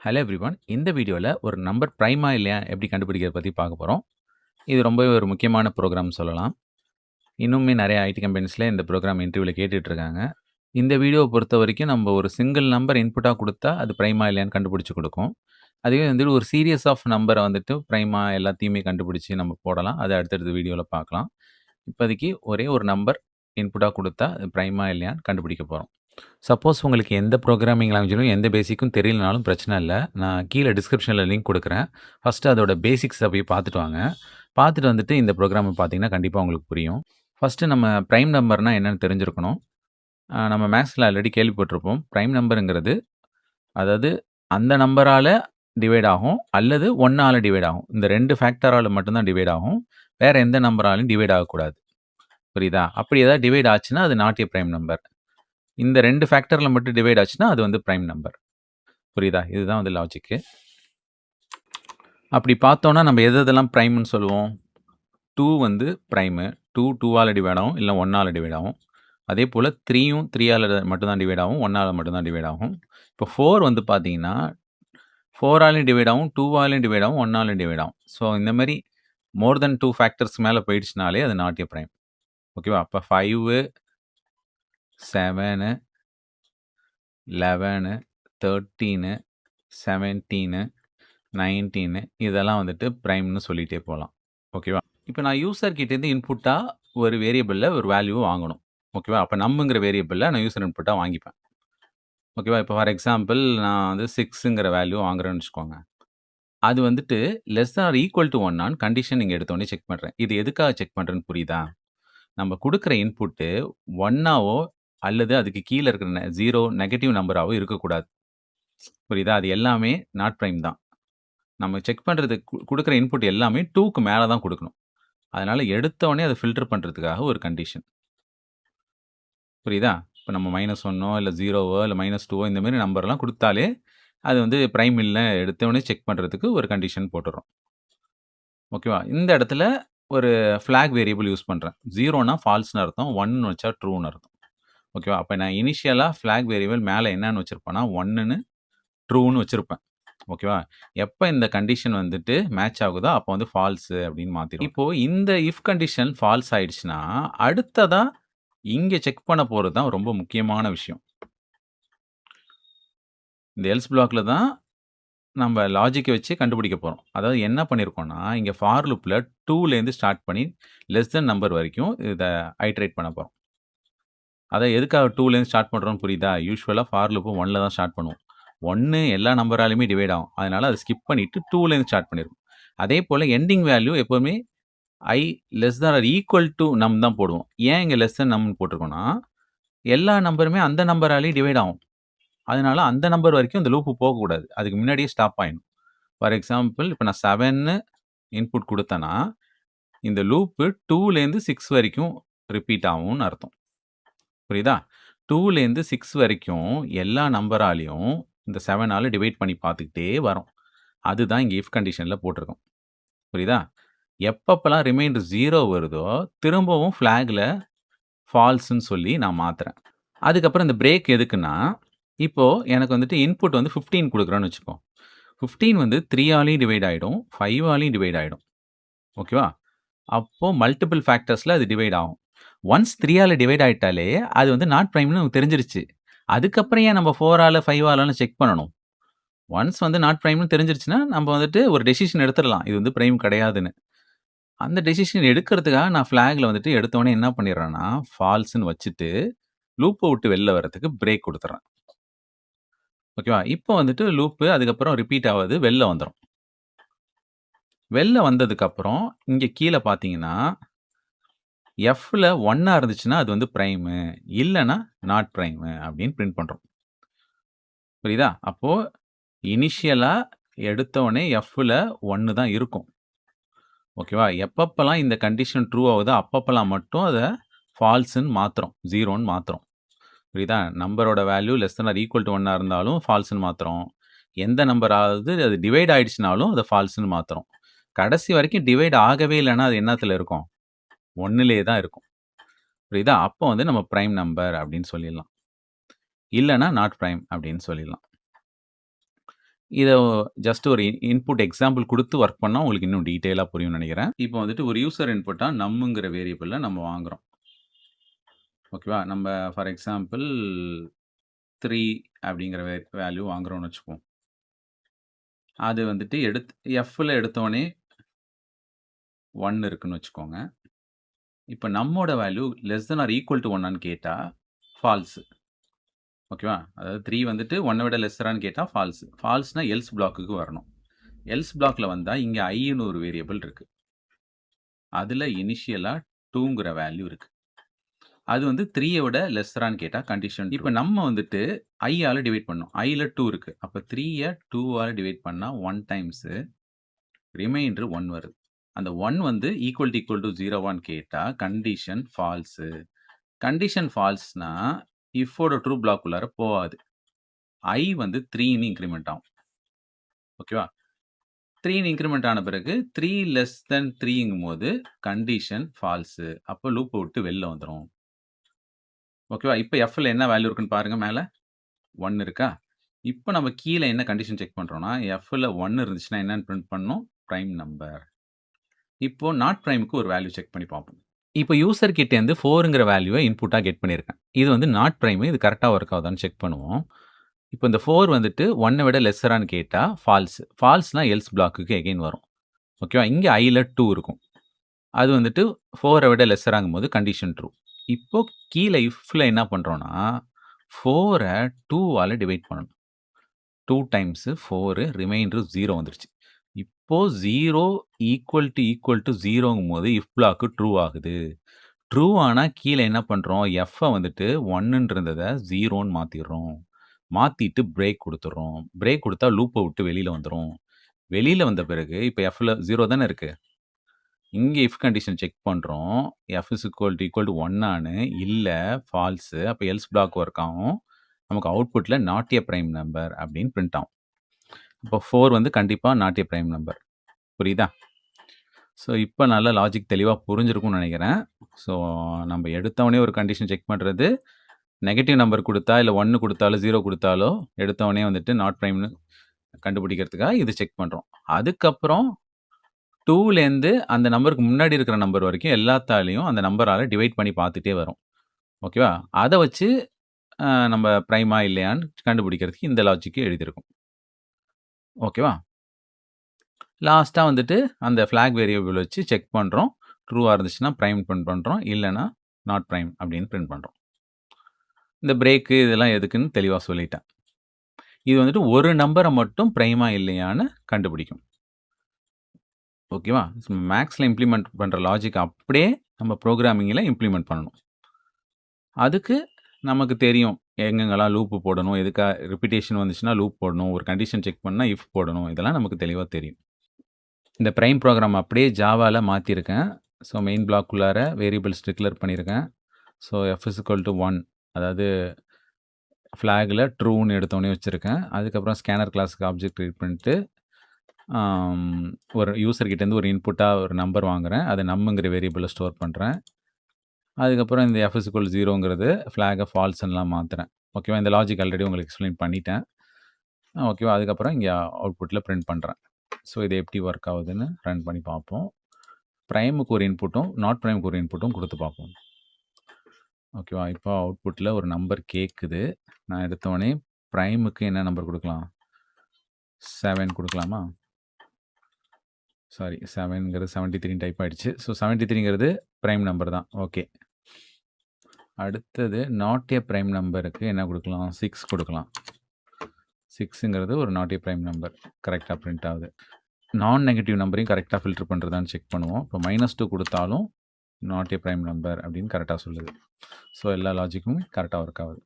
Hello everyone. இந்த வீடியோல ஒரு நம்பர் பிரைமா இல்லையா எப்படி கண்டுபிடிக்கிறத பத்தி பார்க்க போறோம். இது ரொம்பவே ஒரு முக்கியமான ப்ரோகிராம் சொல்லலாம். இன்னுமே நெறைய ஐடி கம்பெனிஸ்ல இந்த ப்ரோகிராம் இன்டர்வியூல கேட்டுட்டு இருக்காங்க. இந்த வீடியோவ பொறுத்தவரைக்கும் நம்ம ஒரு சிங்கிள் நம்பர் இன்புட்டா குடுத்தா, அது பிரைமா இல்லையான்னு கண்டுபிடிச்சு குடுக்கும். அதுவே வந்துட்டு ஒரு சீரியஸ் ஆஃப் நம்பர வந்துட்டு பிரைமா எல்லாத்தையுமே கண்டுபிடிச்சு நம்ம போடலாம். அத அடுத்தடுத்த வீடியோல பார்க்கலாம். இப்போதைக்கு ஒரே ஒரு நம்பர் இன்புட்டா குடுத்தா, அது பிரைமா இல்லையான்னு கண்டுபிடிக்க போறோம். சப்போஸ் உங்களுக்கு எந்த புரோகிராமிங் லாங்குவேஜ்லும் எந்த பேசிக்கும் தெரியலனாலும் பிரச்சனை இல்ல. நான் கீழ டிஸ்கிரிப்ஷன்ல லிங்க் குடுக்குறேன். ஃபர்ஸ்ட்டு அதோட பேசிக்ஸ போய் பார்த்துட்டு வாங்க. பார்த்துட்டு வந்துட்டு இந்த புரோகிராம பார்த்தீங்கன்னா, கண்டிப்பா உங்களுக்கு புரியும். ஃபர்ஸ்ட்டு நம்ம பிரைம் நம்பர்னா என்னன்னு தெரிஞ்சிருக்கணும். நம்ம மேத்ஸ்ல ஆல்ரெடி கேள்விப்பட்டிருப்போம். பிரைம் நம்பர்ங்கிறது, அதாவது அந்த நம்பரால டிவைட் ஆகும், அல்லது 1 ஆல டிவைட் ஆகும். இந்த 2 ஃபேக்டரால மட்டும் தான் டிவைட் ஆகும். வேற எந்த நம்பராலயும் டிவைட் ஆகக்கூடாது. புரியுதா? அப்படி ஏதாவது டிவைட் ஆச்சுன்னா, அது நாட் எ பிரைம் நம்பர். இந்த 2 ஃபேக்டர்ல மட்டும் டிவைட் ஆச்சுன்னா, அது வந்து பிரைம் நம்பர். புரியுதா? இதுதான் வந்து லாஜிக்கு. அப்படி பார்த்தோம்னா, நம்ம எது எதெல்லாம் பிரைம்ன்னு சொல்லுவோம்? 2 வந்து பிரைமு. 2 2ஆல டிவைட் ஆகும். இல்ல 1 ஆல டிவைட் ஆகும். அதேபோல 3யும் 3ஆல மட்டும் தான் டிவைட் ஆகும். 1ஆல மட்டும் தான் டிவைட் ஆகும். இப்போ 4 வந்து பார்த்தீங்கன்னா, 4ஆலயும் டிவைட் ஆகும், 2ஆலயும் டிவைட் ஆகும், 1ஆலயும் டிவைட் ஆகும். ஸோ இந்த மாரி மோர் தென் 2 ஃபேக்டர்ஸ் மேல போயிடுச்சுனாலே அது நாட் எ பிரைம். ஓகேவா? அப்ப 5, 7, 11, 13, 17, 19 இதெல்லாம் வந்துட்டு பிரைம்ன்னு சொல்லிட்டே போலாம். ஓகேவா? இப்ப நான் யூசர் கிட்டேருந்து இன்புட்டா ஒரு வேரியபிள்ல ஒரு வேல்யூவ வாங்கணும். ஓகேவா? அப்ப நம்ங்கிற வேரியபிள்ல நான் யூசர் இன்புட்டா வாங்கிப்பேன். ஓகேவா? இப்ப ஃபார் எக்ஸாம்பிள் நான் வந்து 6ங்கிற வேல்யூ வாங்குறேன்னு வச்சுக்கோங்க. அது வந்துட்டு less than or equal to 1 ஆன்னு கண்டிஷன் நீங்க எடுத்தோனே செக் பண்றேன். இது எதுக்காக செக் பண்றேன்னு புரியுதா? நம்ம குடுக்குற இன்புட்டு 1ஆவோ அல்லது அதுக்கு கீழ இருக்கிற 0 நெகட்டிவ் நம்பராவோ இருக்கக்கூடாது. புரியுதா? அது எல்லாமே நாட் பிரைம் தான். நம்ம செக் பண்றது குடுக்குற இன்புட் எல்லாமே 2க்கு மேல தான் குடுக்கணும். அதனால எடுத்தோனே அத ஃபில்டர் பண்றதுக்காக ஒரு கண்டிஷன். புரியுதா? இப்ப நம்ம -1ஓ இல்ல 0வோ இல்ல -2ஓ இந்த மாரி நம்பர்லாம் குடுத்தாலே, அது வந்து பிரைம் இல்ல எடுத்தோனே செக் பண்றதுக்கு ஒரு கண்டிஷன் போட்டுர்றோம். ஓகேவா? இந்த இடத்துல ஒரு ஃபிளாக் வேரியபிள் யூஸ் பண்றேன். 0னா ஃபால்ஸ்ன்னு அர்த்தம். 1ன்னு வச்சா ட்ரூன்னு அர்த்தம். ஓகேவா? அப்ப நான் இனிஷியலா ஃபிளாக் வேரியபிள் மேல என்னன்னு வச்சிருப்பேன்னா, 1ன்னு ட்ரூன்னு வச்சிருப்பேன். ஓகேவா? எப்ப இந்த கண்டிஷன் வந்துட்டு மேட்ச் ஆகுதோ, அப்ப வந்து ஃபால்ஸ் அப்படின்னு மாத்திருவேன். இப்போ இந்த இஃப் கண்டிஷன் ஃபால்ஸ் ஆயிடுச்சுன்னா, அடுத்ததா இங்க செக் பண்ண போறது தான் ரொம்ப முக்கியமான விஷயம். இந்த எல்ஸ் பிளாக்ல தான் நம்ம லாஜிக்க வச்சு கண்டுபிடிக்க போறோம். அதாவது என்ன பண்ணியிருக்கோம்னா, இங்க ஃபார் லூப்ல 2லேருந்து ஸ்டார்ட் பண்ணி லெஸ் தென் நம்பர் வரைக்கும் இத ஐட்டரேட் பண்ண போறோம். அதான் எதுக்காக 2லேருந்து ஸ்டார்ட் பண்றோம்னு புரியுதா? யூசுவலா ஃபார் லூப் 1ல தான் ஸ்டார்ட் பண்ணுவோம். 1 எல்லா நம்பராலயுமே டிவைட் ஆகும். அதனால அத ஸ்கிப் பண்ணிட்டு 2லேருந்து ஸ்டார்ட் பண்ணியிருக்கோம். அதேபோல எண்டிங் வேல்யூ எப்பவுமே i less than or equal to நம் தான் போடுவோம். ஏன் இங்க லெஸ் தென் நம்னு போட்டிருக்கோம்னா, எல்லா நம்பருமே அந்த நம்பராலயே டிவைட் ஆகும். அதனால அந்த நம்பர் வரைக்கும் இந்த லூப் போகக்கூடாது. அதுக்கு முன்னாடியே ஸ்டாப் ஆயிடணும். ஃபார் எக்ஸாம்பிள் இப்ப நான் 7ன்னு இன்புட் குடுத்தேன்னா, இந்த லூப் 2லேருந்து 6 வரைக்கும் ரிப்பீட் ஆகும்னு அர்த்தம். புரியுதா? 2லேருந்து 6 வரைக்கும் எல்லா நம்பராலயும் இந்த 7ஆல டிவைட் பண்ணி பார்த்துக்கிட்டே வரோம். அதுதான் இங்க இஃப் கண்டிஷன்ல போட்டிருக்கோம். புரியுதா? எப்பப்பலாம் ரிமைண்டர் 0 வருதோ, திரும்பவும் ஃபிளாக்ல ஃபால்ஸ்ன்னு சொல்லி நான் மாத்துறேன். அதுக்கப்புறம் இந்த பிரேக் எதுக்குன்னா, இப்போ எனக்கு வந்துட்டு இன்புட் வந்து 15 குடுக்குறேன்னு வச்சுக்கோ. 15 வந்து 3 ஆலயும் டிவைட் ஆயிடும். 5 ஆலயும் டிவைட் ஆயிடும். ஓகேவா? அப்போ மல்டிபிள் ஃபேக்டர்ஸ்ல அது டிவைட் ஆகும். ஒன்ஸ் 3 ஆல டிவைட் ஆயிட்டாலே, அது வந்து நாட் பிரைம்ன்னு நமக்கு தெரிஞ்சிருச்சு. அதுக்கப்புறம் ஏன் நம்ம 4 ஆல, 5 ஆலான்னு செக் பண்ணணும்? ஒன்ஸ் வந்து நாட் பிரைம்ன்னு தெரிஞ்சிருச்சுன்னா, நம்ம வந்துட்டு ஒரு டெசிஷன் எடுத்துறலாம். இது வந்து பிரைம் கிடையாதுன்னு. அந்த டெசிஷன் எடுக்கிறதுக்காக நான் ஃபிளாக்ல வந்துட்டு எடுத்தோனே என்ன பண்ணிடுறேன்னா, ஃபால்ஸ்ன்னு வச்சுட்டு, லூப்ப விட்டு வெளில வரதுக்கு பிரேக் குடுத்துர்றேன். ஓகேவா? இப்போ வந்துட்டு லூப் அதுக்கப்புறம் ரிப்பீட் ஆவது வெளில வந்துரும். வெளில வந்ததுக்கப்புறம், இங்க கீழ பார்த்தீங்கன்னா, எஃப்ல 1ஆ இருந்துச்சுன்னா, அது வந்து பிரைமு. இல்லன்னா, நாட் பிரைமு அப்படின்னு பிரிண்ட் பண்றோம். புரியுதா? அப்போ இனிஷியலா எடுத்தோனே எஃப்ல 1 தான் இருக்கும். ஓகேவா? எப்பப்பலாம் இந்த கண்டிஷன் ட்ரூ ஆகுதோ, அப்பப்பலாம் மட்டும் அத ஃபால்ஸ்ன்னு மாத்துறோம். 0ன்னு மாத்துறோம். புரியுதா? நம்பரோட value less than or equal to 1ஆ இருந்தாலும் ஃபால்ஸ்ன்னு மாத்துறோம். எந்த நம்பராவது அது டிவைட் ஆயிடுச்சுனாலும், அத ஃபால்ஸ்ன்னு மாத்துறோம். கடைசி வரைக்கும் டிவைட் ஆகவே இல்லன்னா, அது என்னத்துல இருக்கும்? 1லேயே தான் இருக்கும். புரியுதா? அப்போ வந்து நம்ம பிரைம் நம்பர் அப்படின்னு சொல்லிடலாம். இல்லன்னா நாட் பிரைம் அப்படின்னு சொல்லிடலாம். இத ஜஸ்ட் ஒரு இன்புட் எக்ஸாம்பிள் குடுத்து வொர்க் பண்ணா உங்களுக்கு இன்னும் டீட்டெயிலா புரியும்னு நெனைக்கிறேன். இப்போ வந்துட்டு ஒரு யூசர் இன்புட்டா நம்ங்கிற வேரியபிள நம்ம வாங்குறோம். ஓகேவா? நம்ம ஃபார் எக்ஸாம்பிள் 3 அப்படிங்கிற வேல்யூ வாங்குறோம்னு வச்சுக்குவோம். அது வந்துட்டு எஃப்ல எடுத்தோனே 1 இருக்குன்னு வச்சுக்கோங்க. இப்ப நம்மோட value less than or equal to 1 கேட்டா ஃபால்ஸ். ஓகேவா? அதாவது 3 வந்துட்டு 1 விட லெஸ்ஸரான்னு கேட்டா ஃபால்ஸ். ஃபால்ஸ்னா எல்ஸ் பிளாக்குக்கு வரணும். எல்ஸ் பிளாக்ல வந்தா இங்க ஐன்னு ஒரு வேரியபிள் இருக்கு. அதுல இனிஷியலா 2ங்கிற வேல்யூ இருக்கு. அது வந்து 3 விட லெஸ்ஸரான்னு கேட்டா கண்டிஷன். இப்ப நம்ம வந்துட்டு I ஆல டிவைட் பண்ணோம். Iல 2 இருக்கு. அப்ப 3ய 2 ஆல டிவைட் பண்ணா 1 டைம்ஸ் ரிமைண்டர் 1 வருது. அந்த 1 வந்து ஈக்குவல் டூ 0வான்னு கேட்டா கண்டிஷன் ஃபால்ஸ். கண்டிஷன் ஃபால்ஸ்னா இஃப்போட ட்ரூ பிளாக் உள்ளார போகாது. I வந்து 3ன்னு இன்கிரிமெண்ட் ஆகும். ஓகேவா? 3ன்னு இன்கிரிமெண்ட் ஆன பிறகு 3 லெஸ் தென் 3ங்கும்போது கண்டிஷன் ஃபால்ஸ். அப்ப லூப்ப விட்டு வெளில வந்துரும். ஓகேவா? இப்ப Fல என்ன வேல்யூ இருக்குன்னு பாருங்க மேல. 1 இருக்கா? இப்ப நம்ம கீழ என்ன கண்டிஷன் செக் பண்றோம்னா, Fல 1 இருந்துச்சுன்னா என்னன்னு பிரிண்ட் பண்ணணும்? Prime number. இப்போ நாட் பிரைம்க்கு ஒரு வேல்யூ செக் பண்ணி பார்ப்போம். இப்போ யூசர் கிட்டேருந்து 4ங்கிற வேல்யூவ இன்புட்டா கெட் பண்ணியிருக்கேன். இது வந்து நாட் பிரைம். இது கரெக்ட்டா வொர்க் ஆகுதான்னு செக் பண்ணுவோம். இப்போ இந்த 4 வந்துட்டு 1 விட லெஸ்ஸரான்னு கேட்டா ஃபால்ஸ். ஃபால்ஸ்னா எல்ஸ் பிளாக்குக்கு எகைன் வரும். ஓகேவா? இங்க Iல 2 இருக்கும். அது வந்துட்டு 4 விட லெஸ்ஸராங்கும்போது கண்டிஷன் ட்ரூ. இப்போ கீழ இஃப்ல என்ன பண்றோம்னா, 4 2 ஆல டிவைட் பண்ணணும். 2 டைம்ஸ் 4 ரிமைண்டர் 0 வந்துருச்சு. இப்போ 0 ஈக்குவல் டூ 0ங்கும்போது இஃப் பிளாக் ட்ரூ ஆகுது. ட்ரூ ஆனா கீழ என்ன பண்றோம்? Fஅ வந்துட்டு 1ன்னு இருந்தத 0ன்னு மாத்திர்றோம். மாத்திட்டு பிரேக் குடுத்துர்றோம். பிரேக் குடுத்தா லூப்ப விட்டு வெளில வந்துரும். வெளில வந்த பிறகு இப்ப Fல 0 தானே இருக்கு. இங்க இஃப் கண்டிஷன் செக் பண்றோம். F இஸ் ஈக்குவல் டூ 1 ஆன்னு இல்ல ஃபால்ஸ். அப்ப எல்ஸ் பிளாக் வொர்க் ஆகும். நமக்கு அவுட்புட்ல நாட் எ பிரைம் நம்பர் அப்படின்னு பிரிண்ட் ஆகும். இப்போ 4 வந்து கண்டிப்பா நாட் எ பிரைம் நம்பர். புரியுதா? ஸோ இப்ப நல்லா லாஜிக் தெளிவா புரிஞ்சிருக்கும்னு நெனைக்கிறேன். ஸோ நம்ம எடுத்தோனே ஒரு கண்டிஷன் செக் பண்றது, நெகட்டிவ் நம்பர் குடுத்தா, இல்ல 1 குடுத்தாலோ, 0 குடுத்தாலோ, எடுத்தோனே வந்துட்டு நாட் பிரைம்ன்னு கண்டுபிடிக்கிறதுக்காக இது செக் பண்றோம். அதுக்கப்புறம் 2லேருந்து அந்த நம்பருக்கு முன்னாடி இருக்கிற நம்பர் வரைக்கும் எல்லாத்தாலயும் அந்த நம்பரால டிவைட் பண்ணி பார்த்துட்டே வரும். ஓகேவா? அத வச்சு நம்ம பிரைமா இல்லையான்னு கண்டுபிடிக்கிறதுக்கு இந்த லாஜிக் எழுதியிருக்கோம். ஓகேவா? லாஸ்ட்டா வந்துட்டு அந்த ஃபிளாக் வேரியபிள் வச்சு செக் பண்றோம். ட்ரூவா இருந்துச்சுன்னா பிரைம் பிரிண்ட் பண்றோம். இல்லன்னா நாட் பிரைம் அப்படின்னு பிரிண்ட் பண்றோம். இந்த பிரேக்கு இதெல்லாம் எதுக்குன்னு தெளிவா சொல்லிட்டேன். இது வந்துட்டு ஒரு நம்பர மட்டும் பிரைமா இல்லையான்னு கண்டுபிடிக்கும். ஓகேவா? மேக்ஸ்ல இம்ப்ளிமெண்ட் பண்ற லாஜிக் அப்படியே நம்ம புரோகிராமிங்ல இம்ப்ளிமெண்ட் பண்ணணும். அதுக்கு நமக்கு தெரியும். எங்கெங்கெல்லாம் லூப் போடணும், எதுக்கா ரிப்பிட்டேஷன் வந்துச்சுன்னா லூப் போடணும், ஒரு கண்டிஷன் செக் பண்ணா இஃப் போடணும். இதெல்லாம் நமக்கு தெளிவா தெரியும். இந்த பிரைம் புரோகிராம் அப்படியே ஜாவால மாத்தியிருக்கேன். ஸோ மெயின் பிளாக் உள்ளார வேரியபிள்ஸ் டிக்ளேர் பண்ணியிருக்கேன். So F is equal to 1 அதாவது ஃபிளாக்ல ட்ரூன்னு எடுத்தோனே வச்சிருக்கேன். அதுக்கப்புறம் ஸ்கேனர் கிளாஸ்க்கு ஆப்ஜெக்ட் கிரியேட் பண்ணிட்டு, ஒரு யூசர் கிட்டேருந்து ஒரு இன்புட்டா ஒரு நம்பர் வாங்குறேன். அத நம்ங்கிற வேரியபிள்ல ஸ்டோர் பண்றேன். அதுக்கப்புறம் இந்த F இஸ் ஈக்குவல் 0ங்கிறது ஃபிளாக ஃபால்ஸ்ன்னுலாம் மாத்துறேன். ஓகேவா? இந்த லாஜிக் ஆல்ரெடி உங்களுக்கு எக்ஸ்ப்ளைன் பண்ணிட்டேன். ஓகேவா? அதுக்கப்புறம் இங்க அவுட்புட்ல பிரிண்ட் பண்றேன். ஸோ இது எப்படி ஒர்க் ஆகுதுன்னு ரன் பண்ணி பார்ப்போம். பிரைமுக்கு ஒரு இன்புட்டும், நாட் பிரைமுக்கு ஒரு இன்புட்டும் குடுத்து பார்ப்போம். ஓகேவா? இப்போ அவுட்புட்ல ஒரு நம்பர் கேட்குது. நான் எடுத்தோனே பிரைமுக்கு என்ன நம்பர் குடுக்கலாம்? 7 குடுக்கலாமா? சாரி 7ங்கிறது 73ன்னு டைப் ஆயிடுச்சு. ஸோ 73ங்கிறது பிரைம் நம்பர் தான். ஓகே. அடுத்தது நாட் எ பிரைம் நம்பருக்கு என்ன குடுக்கலாம்? 6 குடுக்கலாம். 6ங்கிறது ஒரு நாட் எ பிரைம் நம்பர். கரெக்ட்டா பிரிண்ட் ஆகுது. நான் நெகட்டிவ் நம்பரையும் கரெக்ட்டா ஃபில்டர் பண்றதான்னு செக் பண்ணுவோம். இப்போ -2 குடுத்தாலும் நாட் எ பிரைம் நம்பர் அப்படின்னு கரெக்ட்டா சொல்லுது. ஸோ எல்லா லாஜிக்கும் கரெக்ட்டா ஒர்க் ஆகுது.